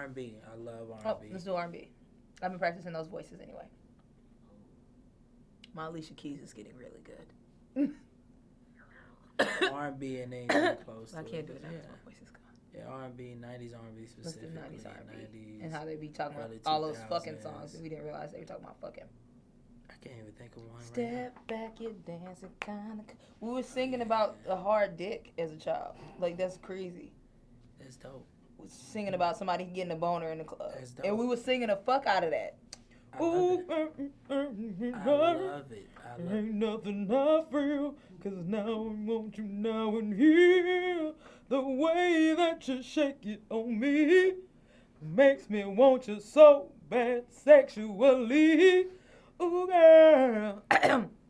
R&B. I love R&B. Oh, let's do R&B. I've been practicing those voices anyway. My Alicia Keys is getting really good. R&B and then get close to I can't do it. it now because my voice is gone. Yeah, R&B, 90s R&B specifically. Let's do 90s R&B. 90s, And how they be talking about early all those 2000s. fucking songs. And we didn't realize they were talking about fucking. I can't even think of one Step back, you're dancing kind of. We were singing about a hard dick as a child. Like, that's crazy. That's dope. We were singing about somebody getting a boner in the club. That's dope. And we were singing the fuck out of that. I love it. I love it. Ain't nothing I feel, 'cause now I want you now and here. The way that you shake it on me makes me want you so bad sexually. Ooh, girl.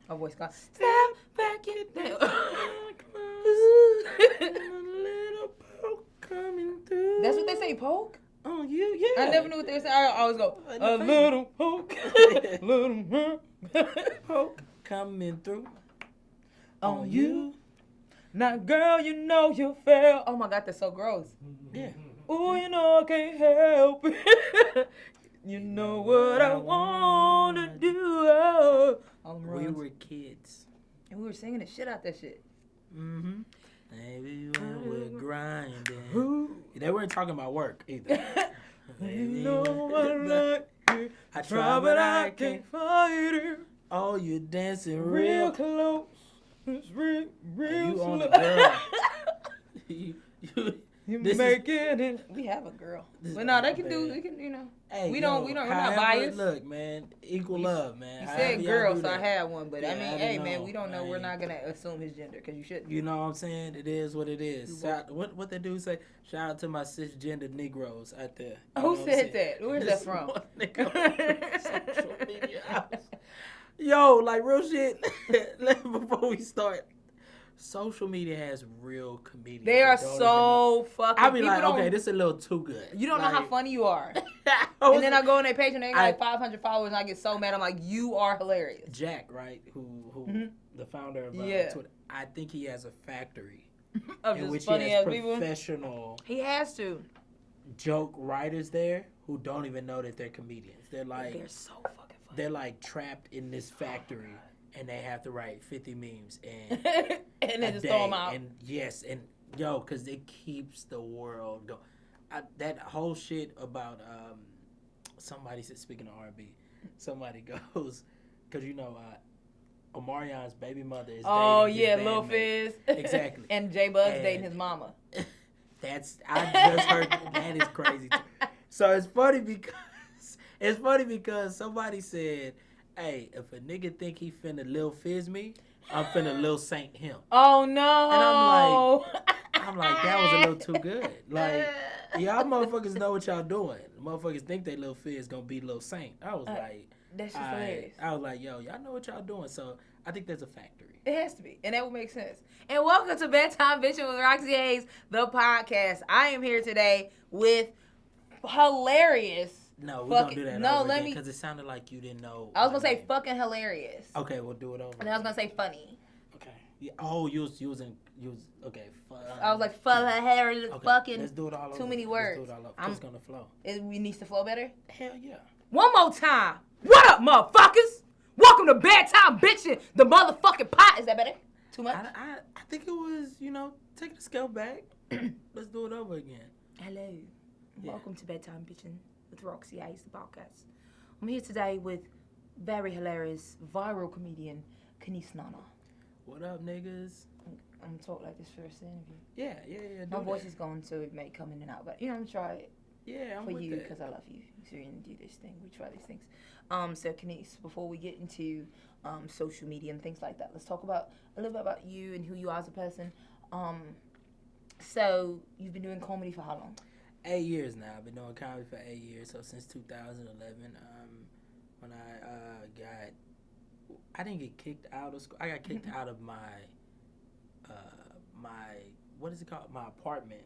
My voice gone. Step back and down. That's what they say, poke? Oh, yeah. I never knew what they were saying. I always go, a little poke, little poke coming through on you. Now, girl, you know you fell. Oh, my God, that's so gross. Yeah. Ooh, you know I can't help it. You know what I want to do. Oh. We were kids. And we were singing the shit out that shit. Mm-hmm. Maybe when we're grinding. They weren't talking about work either. You know I like it. I try, but I can't fight it. Oh, you're dancing real close. It's real you slow. on the girl. You making it. We have a girl. But no, they can do, we can, you know. Hey, we're not biased. Look, man, equal love, man. You said girl, so I had one. But yeah, I mean, hey, man, we don't know. We're not going to assume his gender because you shouldn't. You know what I'm saying? It is what it is. What they do say, shout out to my cisgender Negroes out there. Who said that? Where's that from? Social media. Yo, like real shit. Before we start. Social media has real comedians. They are so fucking. I be like, okay, this is a little too good. You don't know how funny you are. And then I go on their page and they got like 500 followers, and I get so mad. I'm like, you are hilarious. Jack, right? Who the founder of Twitter? I think he has a factory of in which funny he has people. professional. He has to joke writers there who don't even know that they're comedians. They're like, they're so fucking funny. They're like trapped in this factory. And they have to write 50 memes and then just throw them out. And yes, and yo, because it keeps the world going. That whole shit about somebody said, speaking of R&B, somebody goes, because you know, Omarion's baby mother is dating his Lil Fizz. Exactly. And J Bug's dating his mama. I just heard that is crazy too. So it's funny because somebody said, hey, if a nigga think he finna Lil Fizz me, I'm finna Lil Saint him. Oh no! And I'm like, that was a little too good. Like, y'all motherfuckers know what y'all doing. Motherfuckers think they Lil Fizz gonna be Lil Saint. I was like, that's just hilarious. I was like, yo, y'all know what y'all doing. So I think there's a factory. It has to be, and that would make sense. And welcome to Bedtime Bitchin' with Roxxy Haze, the podcast. I am here today with hilarious. No, we're gonna do that over again because it sounded like you didn't know. I was gonna say fucking hilarious. Okay, we'll do it over. And I was gonna say funny. Okay. Yeah. Oh, you was okay. I was like hilarious. Okay. Fucking. Let's do it all over. Too many words. Let's do it all over. It's gonna flow. It needs to flow better. Hell yeah. One more time. What up, motherfuckers? Welcome to Bedtime Bitchin', the motherfucking pot. Is that better? Too much? I think it was, take the scale back. Let's do it over again. Hello. Yeah. Welcome to Bedtime Bitchin' with Roxxy Haze, the podcast. I'm here today with very hilarious viral comedian Canice Nnanna. What up, niggas? I'm gonna talk like this first interview. Yeah. My voice is gone, so it may come in and out, but I'm gonna try it. Yeah, I'm for with you that. because I love you. So we're gonna do this thing. We try these things. So Canice, before we get into social media and things like that, let's talk about a little bit about you and who you are as a person. So you've been doing comedy for how long? 8 years now. I've been doing comedy for 8 years. So since 2011, when I didn't get kicked out of school. I got kicked out of my what is it called? My apartment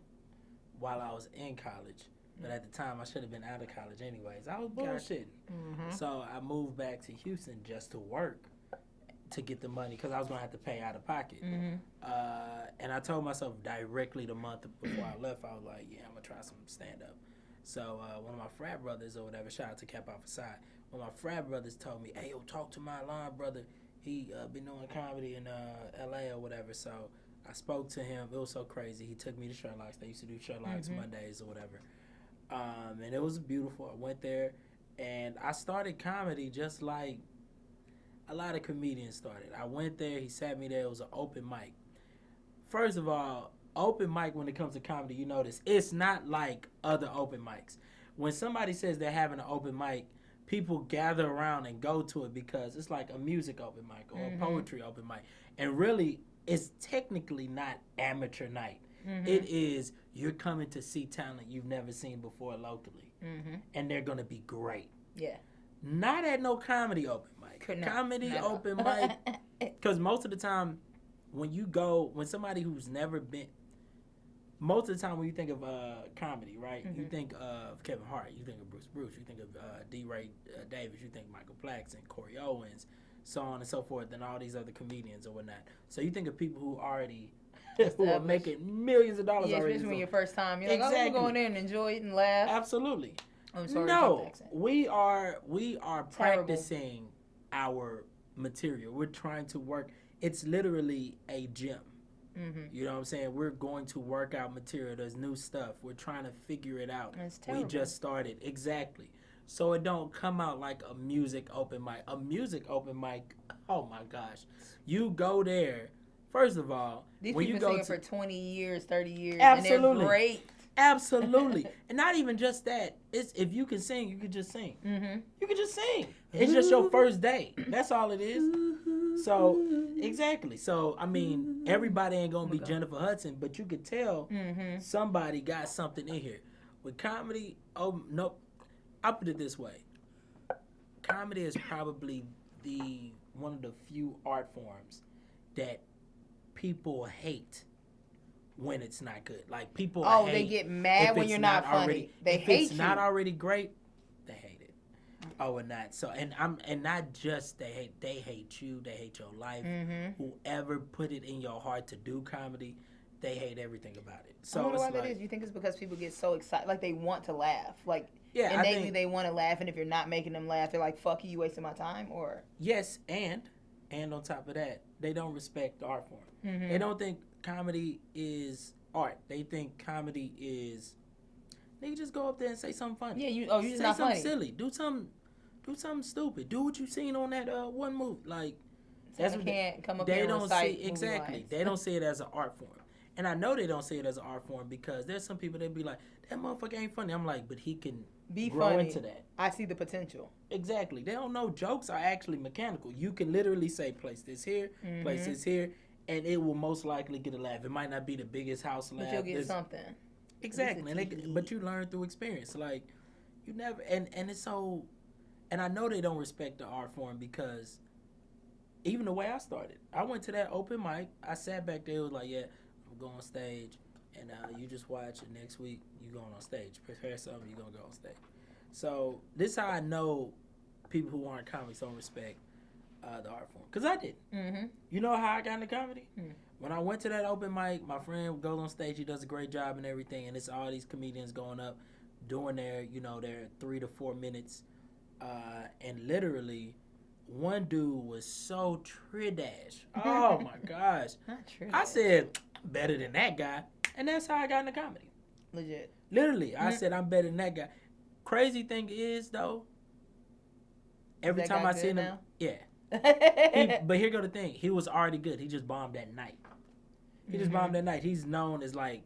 while I was in college. But at the time, I should have been out of college anyways. I was bullshitting. Mm-hmm. So I moved back to Houston just to work to get the money because I was going to have to pay out of pocket. Mm-hmm. And I told myself directly the month before I left, I was like, yeah, I'm going to try some stand-up. So one of my frat brothers or whatever, shout out to Cap Alpha Psi, one of my frat brothers told me, hey, yo, talk to my line brother. He been doing comedy in L.A. or whatever. So I spoke to him. It was so crazy. He took me to Sherlock's. They used to do Sherlock's Mondays or whatever. And it was beautiful. I went there, and I started comedy just like a lot of comedians started. I went there. He sat me there. It was an open mic. First of all, open mic when it comes to comedy, you notice, it's not like other open mics. When somebody says they're having an open mic, people gather around and go to it because it's like a music open mic or a poetry open mic. And really, it's technically not amateur night. It is, you're coming to see talent you've never seen before locally. And they're going to be great. Yeah. Not at no comedy open mic. Comedy open mic, because most of the time, when somebody who's never been, most of the time when you think of comedy, right, you think of Kevin Hart, you think of Bruce, you think of D. Ray Davis, you think Michael Plaxton, Corey Owens, so on and so forth, and all these other comedians or whatnot. So you think of people who already who are making millions of dollars already. Especially when your first time, you're like, oh, we'll go in there and enjoy it and laugh. Absolutely. I'm sorry. No, we are practicing our material. We're trying to work. It's literally a gym. You know what I'm saying? We're going to work out material. There's new stuff. We're trying to figure it out. We just started. Exactly. So it don't come out like a music open mic. A music open mic, oh my gosh. You go there, first of all, these when people you go singing for 20 years, 30 years, absolutely. and they're great. Absolutely. And not even just that. It's if you can sing, you can just sing. You can just sing. It's just your first day. That's all it is. So, exactly. So, I mean, everybody ain't going to be Jennifer Hudson, but you could tell somebody got something in here. With comedy, oh, no. I'll put it this way. Comedy is probably one of the few art forms that people hate when it's not good. Like, people hate. They get mad when you're not funny. They hate you. If it's not already great, they hate it. Oh, and not so, and not just they hate you. They hate your life. Whoever put it in your heart to do comedy, they hate everything about it. So I wonder why that is. You think it's because people get so excited, like they want to laugh, like innately they want to laugh, and if you're not making them laugh, they're like, "Fuck you, you wasting my time." Or yes, and on top of that, they don't respect the art form. They don't think comedy is art. They think comedy is. They just go up there and say something funny. Yeah, you just not funny. Say something silly. Do something stupid. Do what you seen on that one movie. Like that's what can't come up. They don't see exactly. They don't see it as an art form, and I know they don't see it as an art form because there's some people that be like, that motherfucker ain't funny. I'm like, but he can be grow funny. Into that. I see the potential. Exactly. They don't know jokes are actually mechanical. You can literally say, place this here, place this here, and it will most likely get a laugh. It might not be the biggest house laugh. But you'll get something. Exactly. But you learn through experience. Like, you never, and it's so, and I know they don't respect the art form because even the way I started, I went to that open mic, I sat back there, it was like, yeah, I'm going on stage, and you just watch, and next week you going on stage. Prepare something, you're going to go on stage. So this is how I know people who aren't comics don't respect the art form. Because I did. You know how I got into comedy? When I went to that open mic, my friend goes on stage, he does a great job and everything, and it's all these comedians going up, doing their 3 to 4 minutes, and literally, one dude was so tridash. Oh my gosh. Not tridash. I said, better than that guy. And that's how I got into comedy. Legit. Literally, I said, I'm better than that guy. Crazy thing is, though, every time I seen him, but here go the thing. He was already good. He just bombed that night. He's known as, like,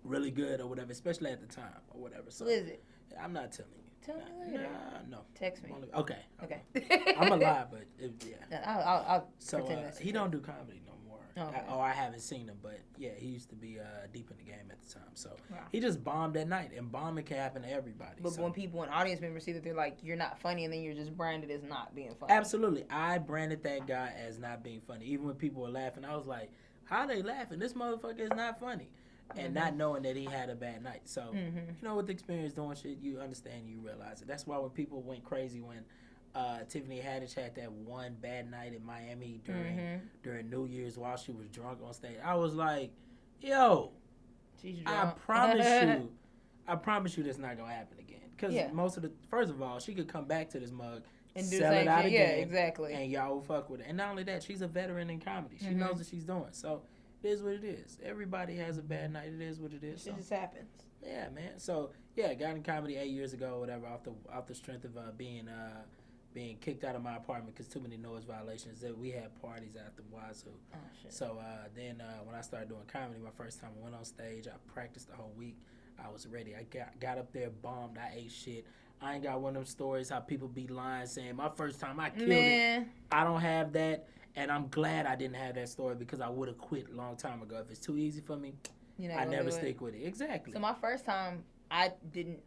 really good or whatever, especially at the time or whatever. So, who is it? I'm not telling you. Tell me later. No. Text me. Okay. Okay. I'm a lie, but I'll so pretend he don't do comedy no more. Okay. I haven't seen him, but yeah, he used to be deep in the game at the time. So wow. He just bombed that night, and bombing can happen to everybody. But when audience members see that, they're like, you're not funny, and then you're just branded as not being funny. Absolutely, I branded that guy as not being funny. Even when people were laughing, I was like, how are they laughing? This motherfucker is not funny. And not knowing that he had a bad night. So, with the experience doing shit, you understand, you realize it. That's why when people went crazy when Tiffany Haddish had that one bad night in Miami during New Year's while she was drunk on stage, I was like, yo, I promise you, I promise you, that's not gonna happen again. Because first of all, she could come back to this mug and sell it out again. Yeah, exactly. And y'all will fuck with it. And not only that, she's a veteran in comedy. She knows what she's doing. So it is what it is. Everybody has a bad night. It is what it is. It just happens. Yeah, man. So yeah, got in comedy 8 years ago, or whatever, off the strength of being kicked out of my apartment because too many noise violations. That we had parties out the wazoo. Oh shit. So then when I started doing comedy, my first time I went on stage, I practiced the whole week. I was ready. I got up there, bombed. I ate shit. I ain't got one of them stories how people be lying saying my first time I killed it. I don't have that, and I'm glad I didn't have that story because I would have quit a long time ago. If it's too easy for me, I never stick with it. Exactly. So my first time, I didn't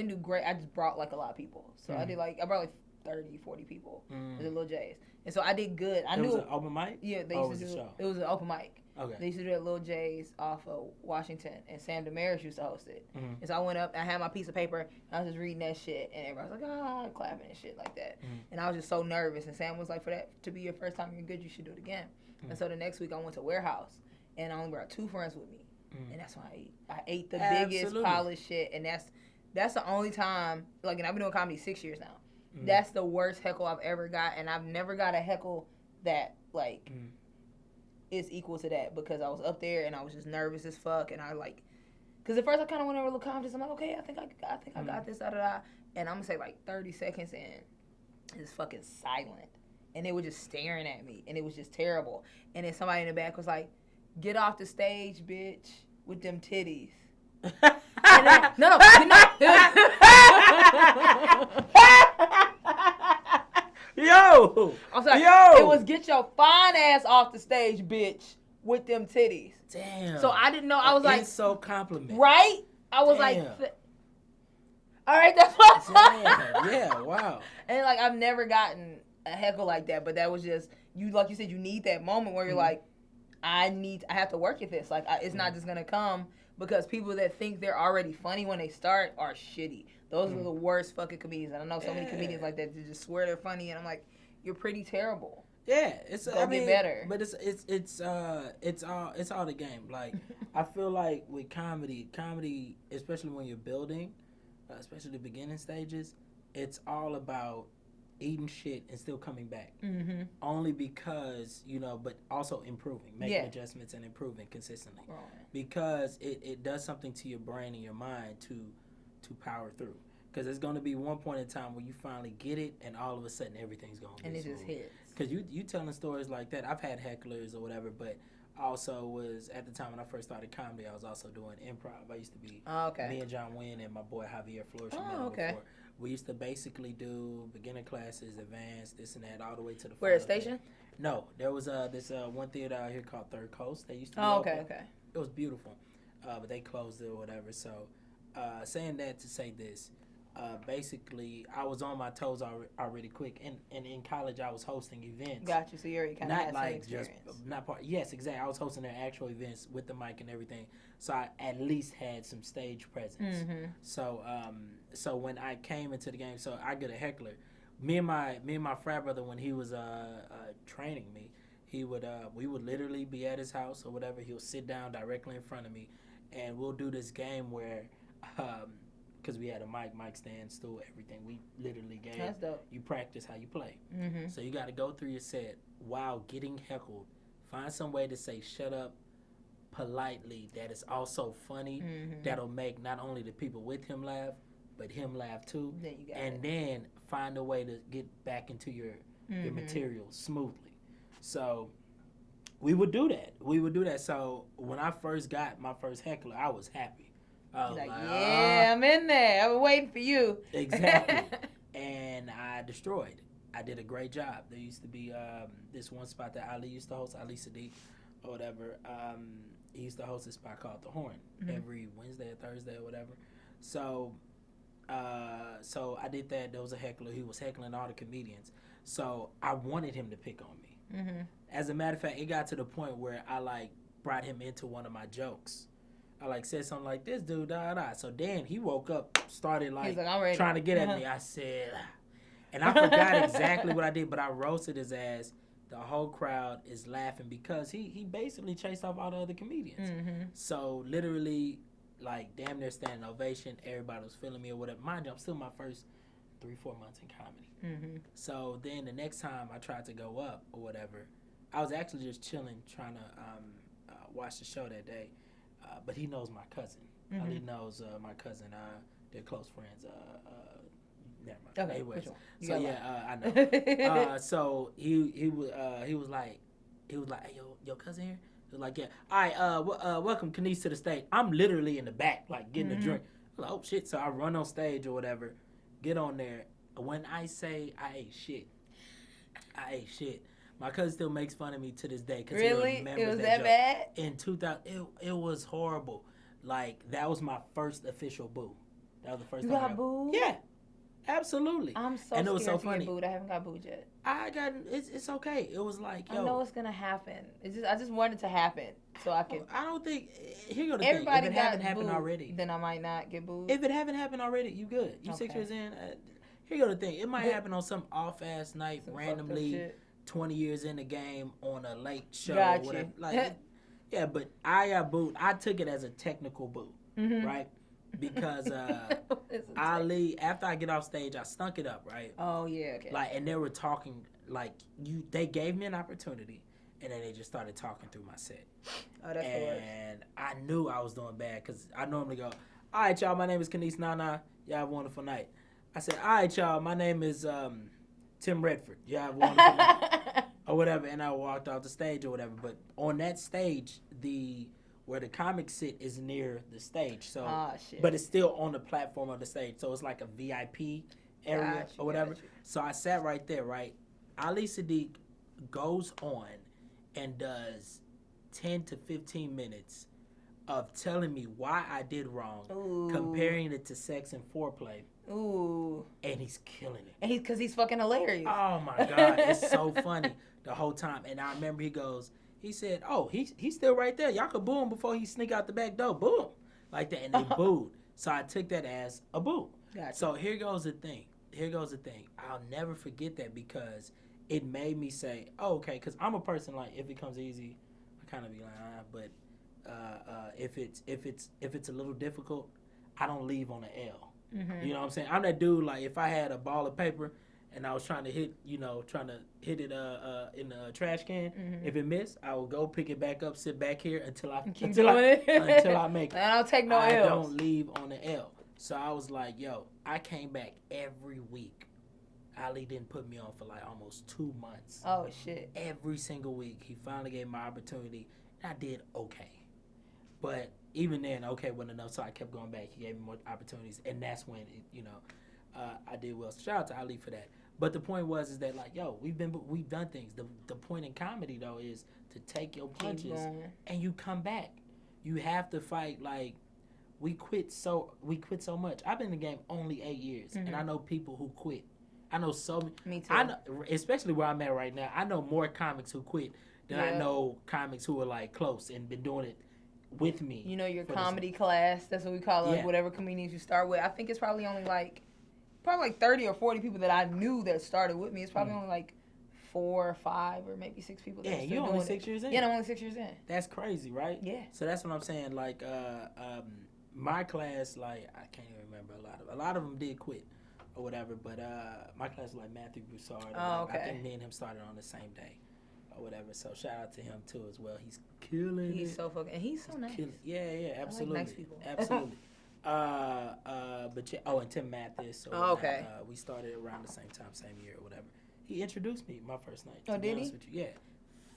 do great. I just brought like a lot of people. So I brought like 30, 40 people. It was a Little J's. And so I did good. It was an open mic? Yeah, they used to do it. It was an open mic. Okay. They used to do it at Little J's off of Washington, and Sam Damaris used to host it. And so I went up, I had my piece of paper, and I was just reading that shit, and everybody was like, clapping and shit like that. And I was just so nervous, and Sam was like, for that to be your first time, you're good, you should do it again. And so the next week I went to Warehouse, and I only brought 2 friends with me. And that's why I ate the biggest polished shit, and that's the only time, like, and I've been doing comedy 6 years now. That's the worst heckle I've ever got, and I've never got a heckle that, like, is equal to that, because I was up there, and I was just nervous as fuck, and I, like, because at first I kind of went over a little confidence. I'm like, okay, I think I got this, da-da-da, and I'm going to say, like, 30 seconds in, it's fucking silent, and they were just staring at me, and it was just terrible, and then somebody in the back was like, get off the stage, bitch, with them titties. No. Yo! I'm sorry. Yo! It was get your fine ass off the stage, bitch, with them titties. Damn. So I didn't know. I was like, so compliment. Right? I was like, all right, that's what Yeah, wow. And like, I've never gotten a heckle like that, but that was just, you, like you said, you need that moment where you're like, I have to work at this. Like, it's not just going to come, because people that think they're already funny when they start are shitty. Those are the worst fucking comedians. And I know so many comedians like that just swear they're funny, and I'm like, you're pretty terrible. Yeah, get better. But it's all the game. Like, I feel like with comedy, especially when you're building, especially the beginning stages, it's all about eating shit and still coming back. Only because, but also improving, making adjustments and improving consistently. Right. Because it does something to your brain and your mind to power through. Because there's going to be one point in time where you finally get it, and all of a sudden everything's going to be smooth. And it just hits. Because you telling stories like that, I've had hecklers or whatever, but also was, at the time when I first started comedy, I was also doing improv. I used to be me and John Wynn and my boy Javier Flores. Before. We used to basically do beginner classes, advanced, this and that, all the way to the Where at Station? No, there was this one theater out here called Third Coast. They used to be okay. It was beautiful, but they closed it or whatever. So saying that to say this, basically I was on my toes already quick, and in college I was hosting events. Got you. So you already kind of had some experience. Yes, exactly. I was hosting their actual events with the mic and everything, so I at least had some stage presence. So when I came into the game, so I get a heckler. Me and my frat brother, when he was training me, we would literally be at his house or whatever. He'll sit down directly in front of me, and we'll do this game where, because we had a mic stand, stool, everything. We literally gave you practice how you play. So you got to go through your set while getting heckled. Find some way to say shut up politely that is also funny, that'll make not only the people with him laugh, but him laugh too. Then find a way to get back into your material smoothly. So we would do that. So when I first got my first heckler, I was happy. I'm in there. I've been waiting for you. Exactly. And I destroyed. I did a great job. There used to be this one spot that Ali used to host, Ali Sadiq or whatever. He used to host this spot called The Horn every Wednesday or Thursday or whatever. So I did that. There was a heckler. He was heckling all the comedians. So I wanted him to pick on me. As a matter of fact, it got to the point where I brought him into one of my jokes. I said something like, this dude, da. So then he woke up, started trying to get at me. I said, and I forgot exactly what I did, but I roasted his ass. The whole crowd is laughing because he basically chased off all the other comedians. So literally, like damn near standing ovation. Everybody was feeling me or whatever. Mind you, I'm still my first 3-4 months in comedy. Mm-hmm. So then the next time I tried to go up or whatever, I was actually just chilling trying to watch the show that day. But he knows my cousin. Mm-hmm. Ali knows my cousin. They're close friends. Never mind. Okay, anyways, so I know. So he was like, hey, your cousin here? He was like, yeah. All right, welcome Canice to the stage. I'm literally in the back, like getting a drink. I'm like, oh shit! So I run on stage or whatever, get on there. When I say I ate shit. My cousin still makes fun of me to this day because really? He remembers it was that bad? In 2000, it was horrible. Like that was my first official boo. That was the first time. You got booed? Yeah, absolutely. I'm so scared to get booed. I haven't got booed yet. It's okay. It was like, yo, I know it's gonna happen. I just want it to happen so I can. I don't think. Here go the everybody thing. If it haven't happened already, then I might not get booed. If it haven't happened already, you good. You 6 years in. Here go the thing. It might happen on some off ass night randomly. 20 years in the game on a late show, gotcha. Whatever. Like, yeah, but I got booed. I took it as a technical boo, right? Because Ali, after I get off stage, I stunk it up, right? Oh yeah, okay. Like, and they were talking like they gave me an opportunity, and then they just started talking through my set. Oh, that's and I knew I was doing bad because I normally go, all right, y'all, my name is Canice Nnanna. Y'all have a wonderful night. I said, all right, y'all, my name is Tim Redford. Y'all have a wonderful night. Or whatever, and I walked off the stage or whatever. But on that stage, where the comics sit is near the stage. So, but it's still on the platform of the stage. So it's like a VIP area or whatever. So I sat right there, right? Ali Sadiq goes on and does 10 to 15 minutes of telling me why I did wrong, comparing it to sex and foreplay. Ooh. And he's killing it. And because he's fucking hilarious. Oh my God, it's so funny the whole time. And I remember he said, oh, he's still right there. Y'all could boo him before he sneak out the back door. Boo him. Like that. And they booed. So I took that as a boo. Gotcha. So here goes the thing. I'll never forget that because it made me say, oh, okay, because I'm a person like if it comes easy, I kind of be like, but if it's a little difficult, I don't leave on an L. Mm-hmm. You know what I'm saying? I'm that dude, like, if I had a ball of paper and I was trying to hit it in the trash can, if it missed, I would go pick it back up, sit back here until I make it. I don't take no L's. I don't leave on the L. So I was like, yo, I came back every week. Ali didn't put me on for like almost 2 months. Oh, shit. Every single week. He finally gave my opportunity. And I did okay. But even then, okay wasn't enough, so I kept going back. He gave me more opportunities, and that's when I did well. So shout out to Ali for that. But the point is that like, yo, we've done things. The point in comedy though is to take your punches and you come back. You have to fight. Like we quit so much. I've been in the game only 8 years, and I know people who quit. I know so many. Me too. I know, especially where I'm at right now. I know more comics who quit than I know comics who are like close and been doing it with me. You know, your comedy class, that's what we call it, like whatever comedians you start with. I think it's probably only like 30 or 40 people that I knew that started with me. It's probably only like 4 or 5 or maybe 6 people that are still you're doing only 6 years in. Yeah, I'm only 6 years in. That's crazy, right? Yeah. So that's what I'm saying. Like, my class, like, I can't even remember a lot of them did quit or whatever, but my class, like Matthew Broussard, I think me and him started on the same day. Or whatever, so shout out to him too as well. He's killing it. He's so fucking, and he's so nice. Yeah, absolutely. I like nice people. Absolutely. And Tim Mathis. Okay. We started around the same time, same year or whatever. He introduced me my first night. Oh, did he? Yeah.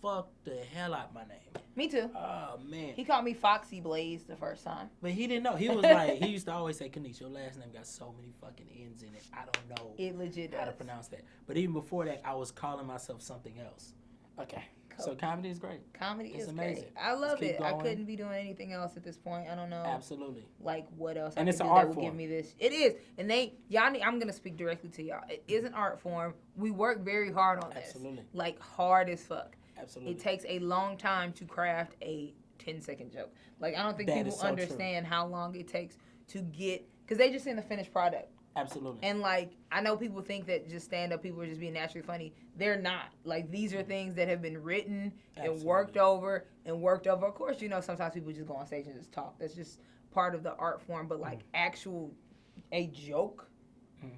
Fuck the hell out my name. Me too. Oh man. He called me Foxy Blaze the first time. But he didn't know. He was like, he used to always say, Canice, your last name got so many fucking N's in it. I don't know It legit how does. to pronounce that. But even before that, I was calling myself something else. Okay. Cool. So comedy is great. Comedy is amazing. Great. I love it. I couldn't be doing anything else at this point. I don't know. Absolutely. Like what else? And I it's could an do art that form. Would give me this. It is. And I'm gonna speak directly to y'all. It is an art form. We work very hard on this. Absolutely. Like hard as fuck. Absolutely. It takes a long time to craft a 10-second joke. Like I don't think people understand how long it takes to get, because they just seen the finished product. Absolutely. And like I know people think that just stand-up people are just being naturally funny. They're not. Like these are things that have been written and worked over. Of course, sometimes people just go on stage and just talk. That's just part of the art form, but like a joke,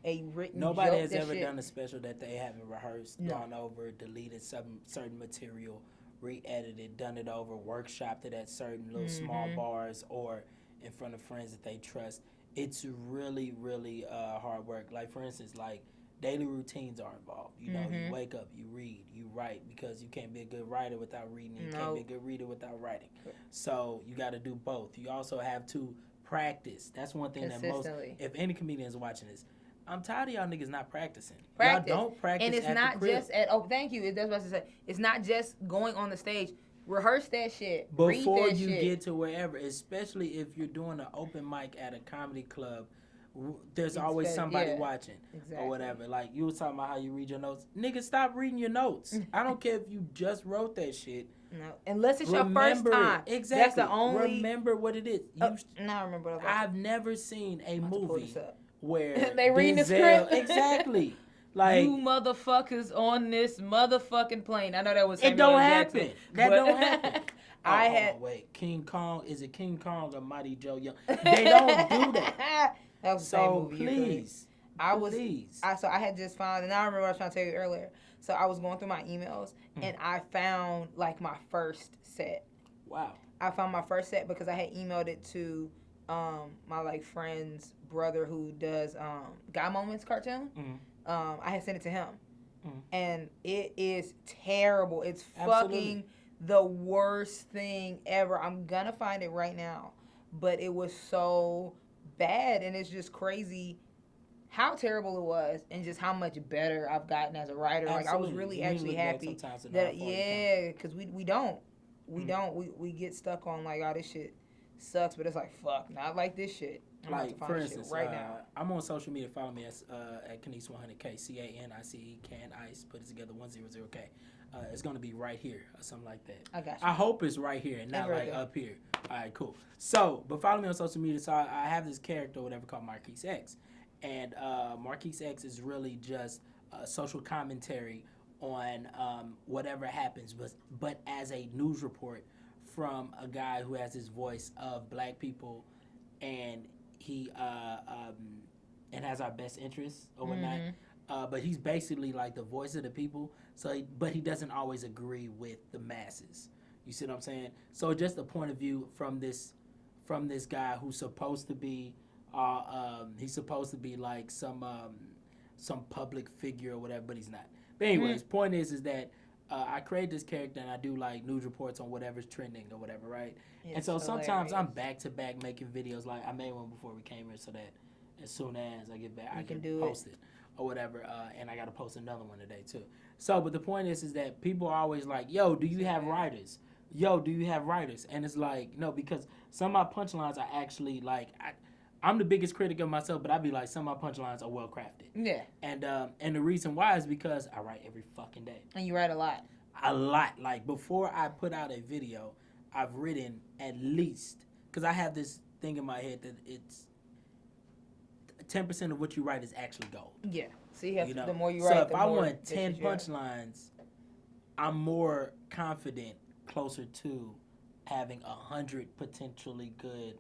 a written Nobody joke. has ever done a special that they haven't rehearsed, gone over, deleted some certain material, re-edited, done it over, workshopped it at certain little small bars or in front of friends that they trust. It's really, really hard work. Like, for instance, like, daily routines are involved. You know, you wake up, you read, you write, because you can't be a good writer without reading. You can't be a good reader without writing. So you got to do both. You also have to practice. That's one thing that most, if any comedian is watching this, I'm tired of y'all niggas not practicing. Y'all don't practice. And it's at not the crib. just at, thank you. That's what I was going to say. It's not just going on the stage. Rehearse that shit. Before read that you shit. get to wherever, especially if you're doing an open mic at a comedy club, there's always somebody watching or whatever. Like, you was talking about how you read your notes. Nigga, stop reading your notes. I don't care if you just wrote that shit. No, unless it's your first time. Exactly. That's the only. Remember what it is. Now I remember what I've never seen a movie where they read the script. Exactly. Like, you motherfuckers on this motherfucking plane. I know that was Samuel it don't Jackson, happen. That don't happen. Wait, King Kong, is it King Kong or Mighty Joe Young? They don't do that. That was the same movie. Please. So I had just found, and I remember what I was trying to tell you earlier. So I was going through my emails and I found like my first set. Wow. I found my first set because I had emailed it to my like friend's brother who does Guy Moments cartoon. I had sent it to him. And it is terrible. It's fucking the worst thing ever. I'm gonna find it right now. But it was so bad, and it's just crazy how terrible it was and just how much better I've gotten as a writer. Absolutely. Like, I was really actually happy that because we get stuck on like, oh, this shit sucks, but it's like, fuck, not like this shit. I'm like, for instance, right now. I'm on social media. Follow me at Canice 100K, CANICE, Canice, put it together 100K. It's gonna be right here or something like that. I got you. I hope it's right here and not like up here. All right, cool. So, but follow me on social media. So I have this character, or whatever, called Marc G, and Marc G is really just social commentary on whatever happens, but as a news report from a guy who has his voice of black people, and he and has our best interests or whatnot. But he's basically like the voice of the people. So, but he doesn't always agree with the masses. You see what I'm saying? So, just a point of view from this guy who's supposed to be, he's supposed to be like some public figure or whatever, but he's not. But anyways, point is that I create this character and I do like news reports on whatever's trending or whatever, right? It's and so hilarious. Sometimes I'm back to back making videos. Like, I made one before we came here, so that as soon as I get back, I can post it or whatever. And I got to post another one today too. So, but the point is that people are always like, "Yo, do you have writers? Yo, do you have writers?" And it's like, no, because some of my punchlines are actually like, I'm the biggest critic of myself, but I be like, some of my punchlines are well crafted. Yeah. And the reason why is because I write every fucking day. And you write a lot. A lot. Like, before I put out a video, I've written at least, because I have this thing in my head that it's 10% of what you write is actually gold. Yeah. So you have the more you write, the more. So if I want 10 punchlines, I'm more confident, closer to having 100 potentially good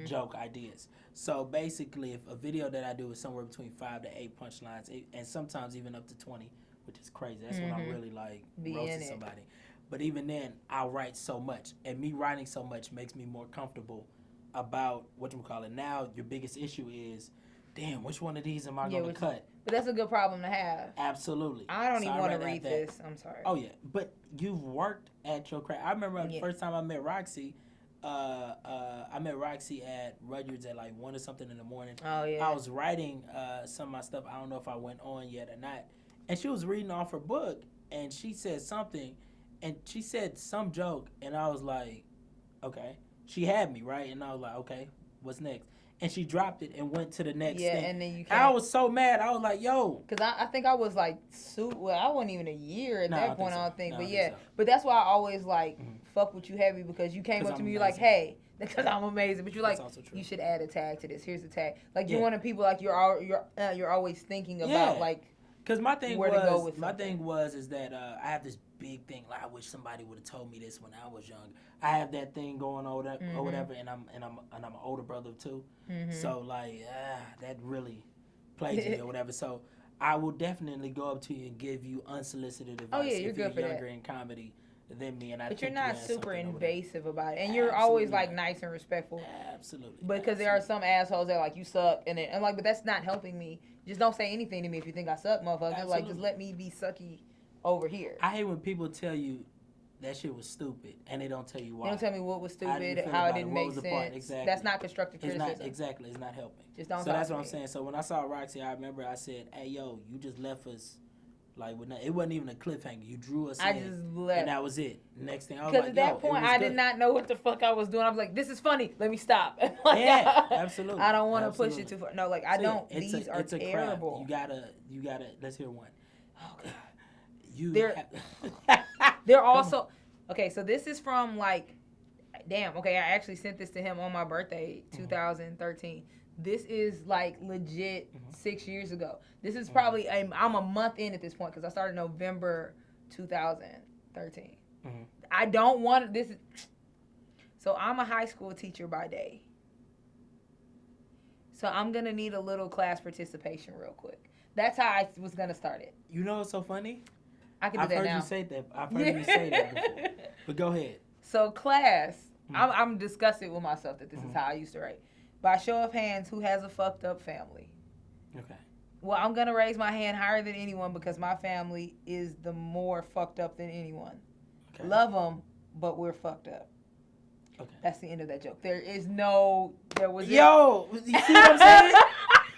joke ideas. So basically, if a video that I do is somewhere between 5 to 8 punchlines, and sometimes even up to 20, which is crazy. That's when I'm really like roasting somebody. But even then, I'll write so much, and me writing so much makes me more comfortable about whatchamacallit. Now, your biggest issue is, damn, which one of these am I going to cut? But that's a good problem to have. Absolutely. I don't even want to read this. I'm sorry. Oh, yeah. But you've worked at your craft. I remember the first time I met Roxxy, I met Roxxy at Rudyard's at like 1 or something in the morning. Oh, yeah. I was writing some of my stuff. I don't know if I went on yet or not. And she was reading off her book, and she said something, and she said some joke, and I was like, okay. She had me, right? And I was like, okay, what's next? And she dropped it and went to the next thing. Yeah, and then you can't. I was so mad. I was like, yo. Because I think I was like, I wasn't even a year at that point, I don't think. But yeah, but that's why I always like fuck with you heavy, because you came up to me, you're like, hey, because I'm amazing. But you're like, you should add a tag to this. Here's the tag. Like, you're one of the people, like, you're always thinking about, like, because my thing was is that I have this big thing. Like, I wish somebody would have told me this when I was young. I have that thing going on or whatever, and I'm an older brother too. So like, that really plays me or whatever. So I will definitely go up to you and give you unsolicited advice if you're younger in comedy than me. And but you're not super invasive about it, and you're always like nice and respectful. Absolutely. Because there are some assholes that are like, you suck, and I'm like, but that's not helping me. Just don't say anything to me if you think I suck, motherfucker. Absolutely. Like, just let me be sucky over here. I hate when people tell you that shit was stupid, and they don't tell you why. They don't tell me what was stupid, how it didn't make sense. Exactly. That's not constructive criticism. It's not helping. Just don't. So that's what I'm saying. So when I saw Roxxy, I remember I said, "Hey, yo, you just left us." Like, it wasn't even a cliffhanger. You drew us in. I just left. And that was it. Next thing I was like, because at that point, I did not know what the fuck I was doing. I was like, this is funny. Let me stop. Yeah, absolutely. I don't want to push it too far. No, like, I don't. These are terrible. You gotta, let's hear one. Oh, God. They're also, okay, so this is from, like, damn, okay, I actually sent this to him on my birthday, 2013. This is like legit 6 years ago. This is probably, I'm a month in at this point because I started November 2013. I don't want this. So I'm a high school teacher by day. So I'm going to need a little class participation real quick. That's how I was going to start it. You know what's so funny? I can do that now. I've heard you say that before. But go ahead. So class, I'm disgusted with myself that this is how I used to write. By show of hands, who has a fucked up family? Okay. Well, I'm going to raise my hand higher than anyone because my family is the more fucked up than anyone. Okay. Love them, but we're fucked up. Okay. That's the end of that joke. There was Yo, you see what I'm saying?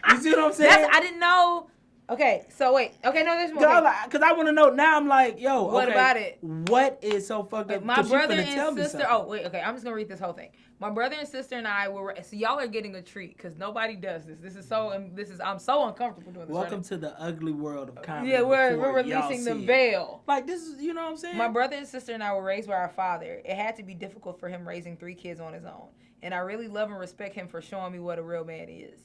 You see what I'm saying? I didn't know. Okay, so wait. Okay, no, there's more. Because I want to know. Now I'm like, yo, what about it? What is so fucked up? My brother and sister. Oh, wait, okay. I'm just going to read this whole thing. My brother and sister and I were. So y'all are getting a treat because nobody does this. I'm so uncomfortable doing this. Welcome to the ugly world of comedy. Yeah, we're releasing the veil. Like, this is, you know what I'm saying? My brother and sister and I were raised by our father. It had to be difficult for him raising 3 kids on his own. And I really love and respect him for showing me what a real man is.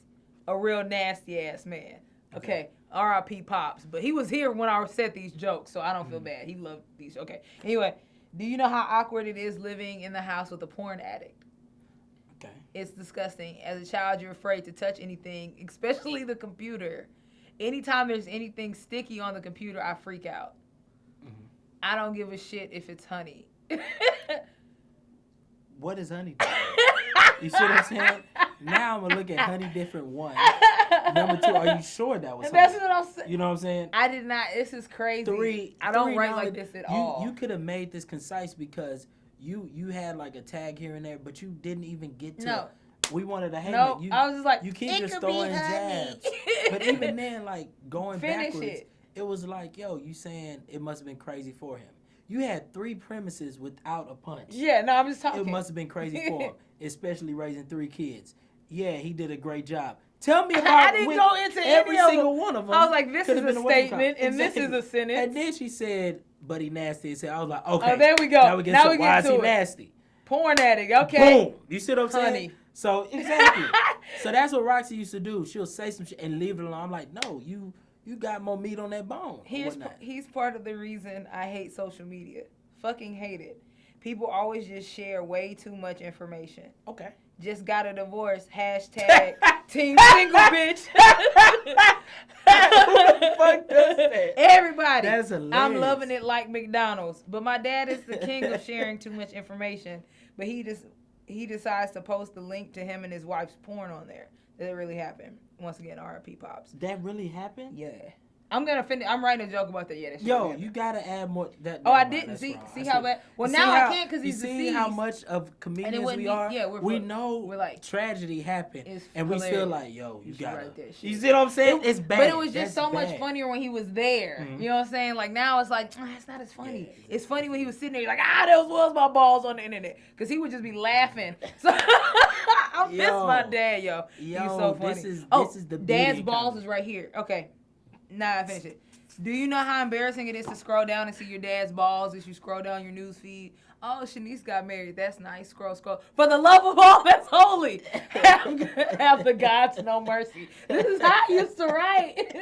A real nasty ass man. Okay, R.I.P. Pops. But he was here when I said these jokes, so I don't feel bad. He loved these. Okay. Anyway, do you know how awkward it is living in the house with a porn addict? Okay. It's disgusting. As a child, you're afraid to touch anything, especially the computer. Anytime there's anything sticky on the computer, I freak out. I don't give a shit if it's honey. What is honey? You see what I'm saying? Now I'm going to look at honey different one. Number 2, are you sure that was honey? That's what I'm saying. You know what I'm saying? I did not. This is crazy. 3, I don't write like this at all. You could have made this concise because you had like a tag here and there, but you didn't even get to No. We wanted to hang it. I was just like, you keep just throwing jabs. But even then, like, going backwards, it was like, yo, you saying it must have been crazy for him. You had 3 premises without a punch. Yeah, no, I'm just talking. It must have been crazy for him, especially raising 3 kids. Yeah, he did a great job. Tell me about I didn't go into every single one of them. I was like, this is a statement, and this is a sentence. And then she said, but he nasty. I was like, okay. Oh, there we go. Now we get to why is he nasty? Porn addict, okay. Boom. You see what I'm saying? So, exactly. So that's what Roxxy used to do. She'll say some shit and leave it alone. I'm like, no, you got more meat on that bone. He's part of the reason I hate social media. Fucking hate it. People always just share way too much information. Okay. Just got a divorce. Hashtag team single bitch. Who the fuck does that? Everybody. That's hilarious. I'm loving it like McDonald's. But my dad is the king of sharing too much information. But he decides to post the link to him and his wife's porn on there. That really happened. Once again, R.I.P. Pops. That really happened? Yeah. I'm writing a joke about that. Yeah, yo, you gotta add more. I didn't see how bad. Well, now I can't because he's deceased. You see how much of comedians we are. Yeah, we know we're like tragedy happened, and we still like, yo, you gotta. You see what I'm saying? It's bad. But it was just so much funnier when he was there. Mm-hmm. You know what I'm saying? Like now it's like it's not as funny. Yeah. It's funny when he was sitting there, like those was my balls on the internet, because he would just be laughing. So I miss my dad, yo. He's so funny. This is the dad's balls is right here. Okay. Nah, I finished it. Do you know how embarrassing it is to scroll down and see your dad's balls as you scroll down your news feed? Oh, Shanice got married. That's nice. Scroll. For the love of all that's holy, have the God's no mercy. This is how I used to write.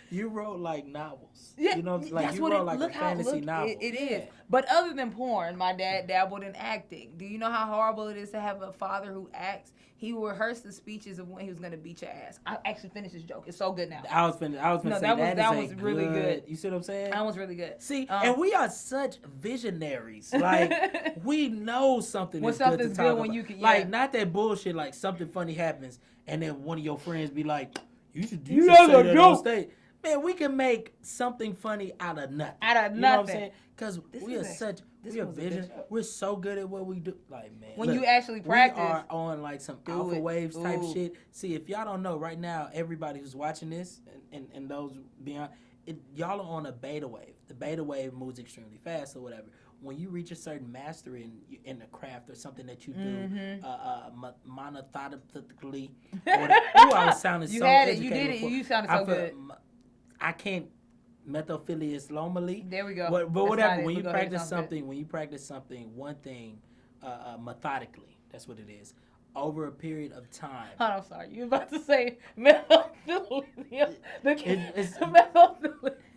You wrote like novels. Yeah, you know, like you wrote like a fantasy novel. It is. But other than porn, my dad dabbled in acting. Do you know how horrible it is to have a father who acts? He rehearsed the speeches of when he was gonna beat your ass. I actually finished this joke. It's so good now. I was gonna say that was really good. You see what I'm saying? That was really good. See, and we are such visionaries. Like we know something when is something's good to talk about. When you can, like not that bullshit. Like something funny happens, and then one of your friends be like, "You should say that on stage." Man, we can make something funny out of nothing. You know what I'm saying? Because we are vision. We're so good at what we do. Like, man. When you actually practice. We are on like some alpha waves type shit. See, if y'all don't know, right now, everybody who's watching this and those beyond, y'all are on a beta wave. The beta wave moves extremely fast or whatever. When you reach a certain mastery in a craft or something that you do monothonically, I was sounding so educated. You did it. You sounded so good. I can't methophilislomally. There we go. But whatever. When you practice something, one thing methodically, that's what it is. Over a period of time. Oh, I'm sorry. You were about to say methophilia.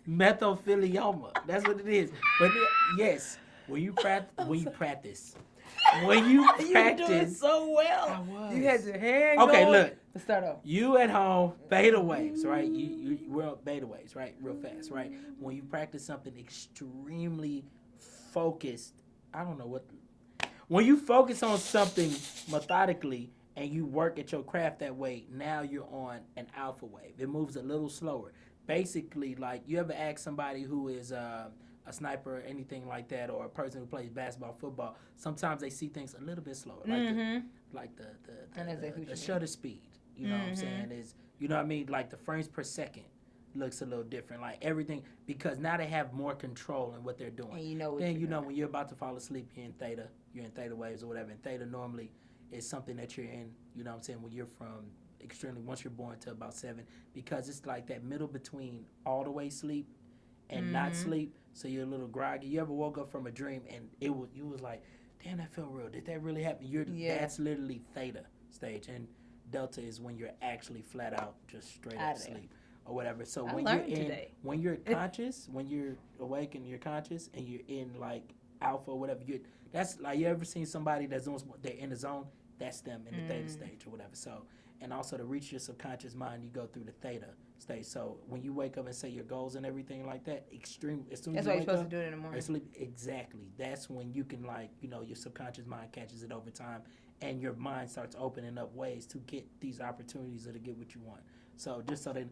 Methophilioma. That's what it is. But yes, when you practice. When you practice, doing so well. I was. You had your hand Okay, going. look. Let's start off. You at home, beta waves, right? We're on beta waves, right? Real fast, right? When you practice something extremely focused, I don't know what. When you focus on something methodically and you work at your craft that way, now you're on an alpha wave. It moves a little slower. Basically, like you ever ask somebody who is a sniper or anything like that, or a person who plays basketball, football, sometimes they see things a little bit slower, like the shutter speed. You know what I'm saying? Is you know what I mean? Like the frames per second looks a little different. Like everything, because now they have more control in what they're doing. And you know when you're about to fall asleep, you're in theta waves or whatever. And theta normally is something that you're in. You know what I'm saying? When you're from extremely once you're born to about 7, because it's like that middle between all the way sleep and not sleep, so you're a little groggy. You ever woke up from a dream and you was like, damn, that felt real. Did that really happen? That's literally theta stage, and delta is when you're actually flat out just straight up sleep or whatever. So when you're conscious, when you're awake and you're conscious and you're in like alpha or whatever, that's like you ever seen somebody that's doing they're in the zone? That's them in the theta stage or whatever. So. And also to reach your subconscious mind, you go through the theta stage. So when you wake up and say your goals and everything like that, as soon as you wake up, that's why you're supposed to do it in the morning. Exactly. That's when you can your subconscious mind catches it over time, and your mind starts opening up ways to get these opportunities or to get what you want. So just so then,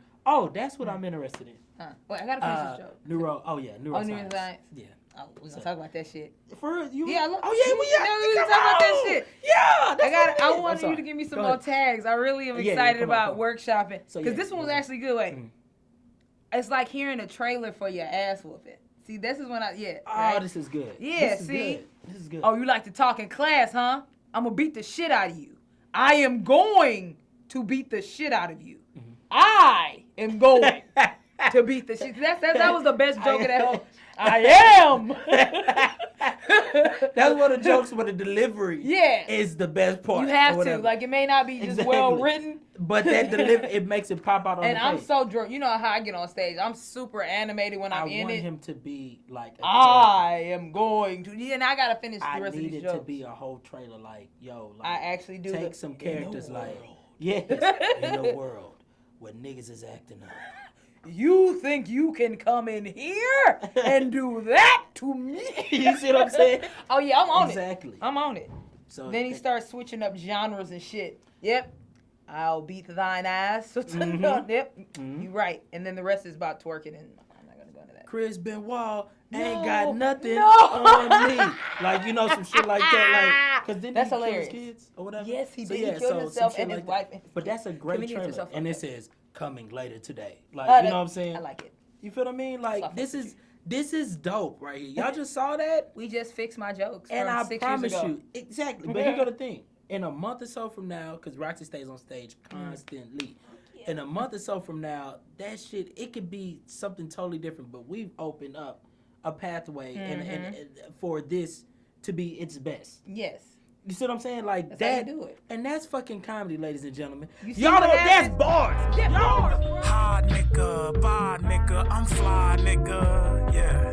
that's what I'm interested in. Wait, I gotta finish this joke. Neuroscience. Yeah. Oh, we're gonna talk about that shit. For real? We talk about that shit. Yeah, I wanted you to give me some more tags. I really am excited about workshopping. Because this one was actually good. Wait. It's like hearing a trailer for your ass whooping. See, this is when right? This is good. Yeah, this is good. Oh, you like to talk in class, huh? I'm gonna beat the shit out of you. I am going to beat the shit out of you. I am going to beat the shit. That was the best joke of that whole. I am. That's one of the jokes where the delivery is the best part. You have to. Like, it may not be just well written. But that delivery, it makes it pop out on the page. And I'm so drunk. You know how I get on stage. I'm super animated when I'm in it. I want him to be like I am going to. Yeah, and I got to finish the rest of these jokes. I need it to be a whole trailer like, yo. Like, I actually do. Take some characters like, in the world where niggas is acting up. You think you can come in here and do that to me? You see what I'm saying? Oh, yeah, I'm on it. Exactly. I'm on it. So then he starts switching up genres and shit. Yep. I'll beat thine ass. Yep. You right. And then the rest is about twerking, and I'm not going to go into that. Chris Benoit ain't got nothing on me. Like, some shit like that. Like, because that's hilarious. Kill his kids or whatever. Yes, he did. He killed himself and his wife. But that's a great trailer. And it says, coming later today. Like, you know what I'm saying? I like it. You feel what I mean? Like, this is dope right here. Y'all just saw that? We just fixed my jokes and from 6 years ago. And I promise you, exactly. But you got to think. In a month or so from now, because Roxxy stays on stage constantly. In a month or so from now, that shit, it could be something totally different. But we've opened up a pathway and for this to be its best. Yes. You see what I'm saying? Like that's that. How you do it. And that's fucking comedy, ladies and gentlemen. Y'all know that's bars. Yeah, bars. Hard nigga, bar nigga, I'm fly nigga. Yeah.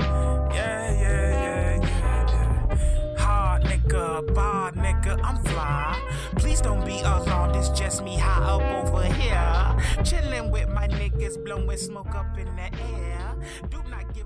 Hard nigga, bar nigga, I'm fly. Please don't be alarmed, it's just me high up over here. Chilling with my niggas, blowing smoke up in the air. Do not give